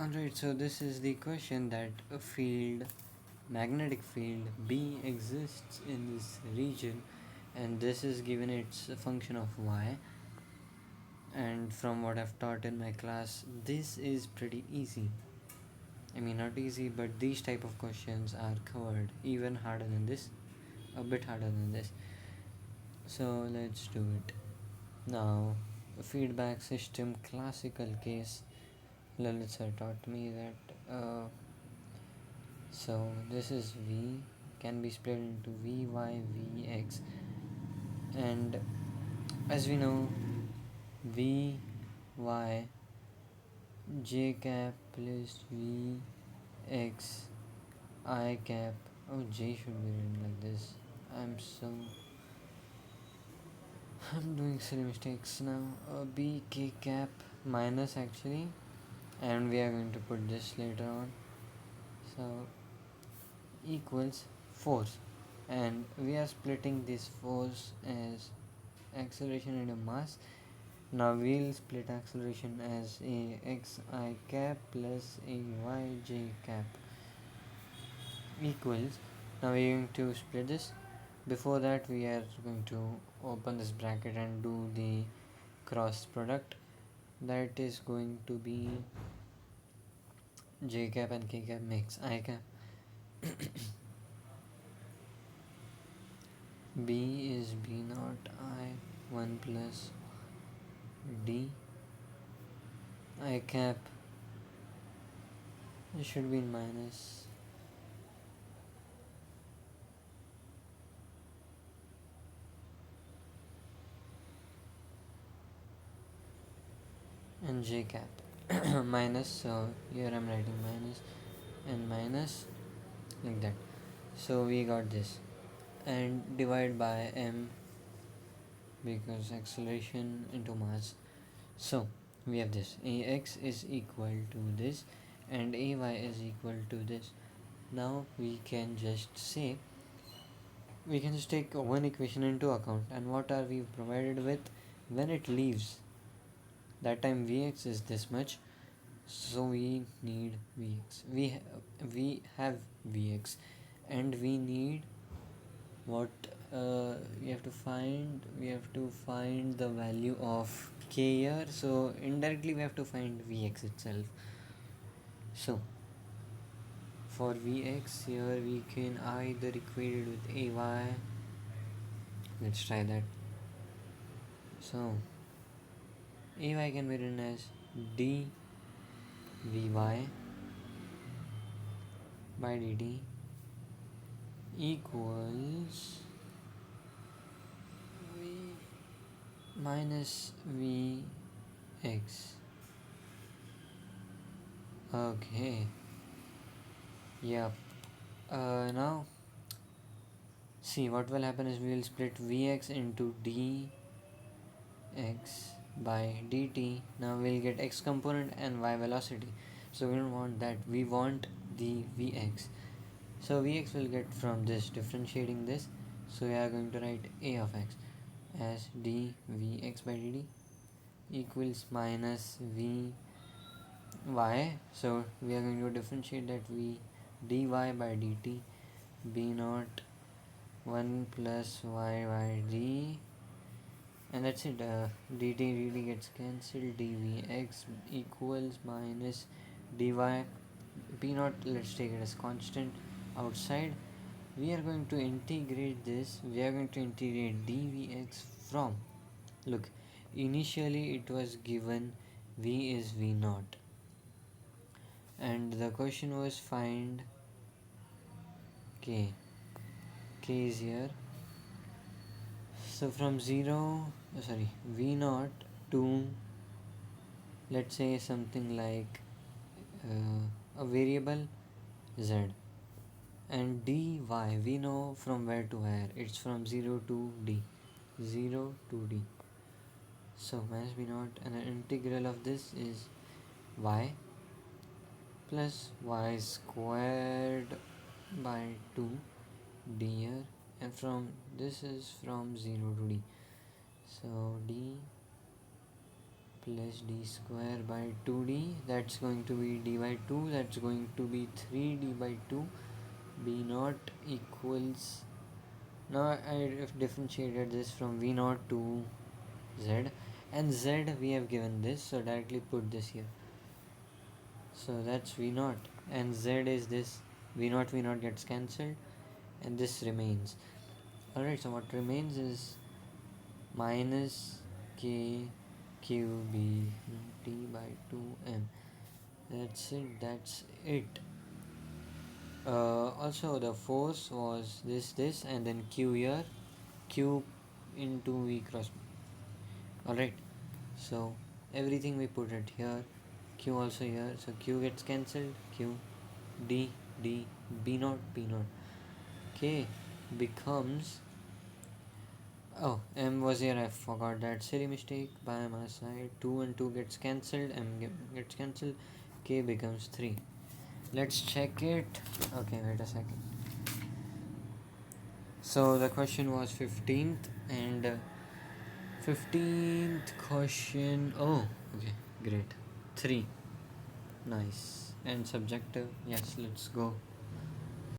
Alright, so this is the question that a field, magnetic field B exists in this region, and this is given its function of y. And from what I've taught in my class, this is pretty easy. I mean, not easy, but these type of questions are covered even harder than this, a bit harder than this. So let's do it. Now, feedback system classical case. Lalit sir taught me that. So this is V, can be split into Vy, Vx, and as we know, Vy j cap plus Vx I cap. Oh, j should be written like this. I'm doing silly mistakes now. B k cap minus actually, and we are going to put this later on. So equals force, and we are splitting this force as acceleration into mass. Now we'll split acceleration as a xi cap plus a yj cap equals. Now we're going to split this. Before that, we are going to open this bracket and do the cross product. That is going to be j cap and k cap makes I cap. B is B naught I 1 plus D I cap. It should be in minus, and j cap minus. So here I'm writing minus and minus like that. So we got this, and divide by m because acceleration into mass. So we have this, ax is equal to this and ay is equal to this. Now we can just say, we can just take one equation into account, and what are we provided with when it leaves? That time Vx is this much, so we need Vx. We have Vx, and we need what we have to find the value of k here. So indirectly we have to find Vx itself. So for Vx here we can either equate it with ay. Let's try that. So ay can be written as d Vy by dt equals V minus Vx. Okay. Yep. Now see, what will happen is we will split Vx into dx by dt. Now we'll get x component and y velocity. So we don't want that. We want the Vx. So Vx will get from this, differentiating this. So we are going to write a of x as dVx by dt equals minus Vy. So we are going to differentiate that V dy by dt b naught 1 plus y by d, and that's it. Dt gets cancelled. Dvx equals minus dy b naught. Let's take it as constant outside. We are going to integrate this. We are going to integrate dvx from, look, initially it was given v is v naught, and the question was find k. K is here. So from 0, v naught to, let's say something like a variable z, and dy we know from where to where, it's from 0 to d. So minus b naught, and an integral of this is y plus y squared by 2 d here, and from this is from 0 to d. So d plus d square by 2d, that's going to be d by 2, that's going to be 3d by 2. b naught equals, now I have differentiated this from v naught to z, and z we have given this, so directly put this here. So that's v naught, and z is this. V naught gets cancelled, and this remains. Alright, so what remains is minus k qb t by 2m. That's it. Also the force was this, and then q here, q into v cross. Alright, so everything we put it here, q also here, so q gets cancelled, q d d b naught b naught. K becomes, oh, m was here, I forgot that, silly mistake by my side. 2 and 2 gets cancelled, gets cancelled, k becomes 3. Let's check it. Okay, wait a second. So the question was 15th, and 15th question, oh, okay, great, 3. Nice. And subjective, yes, let's go.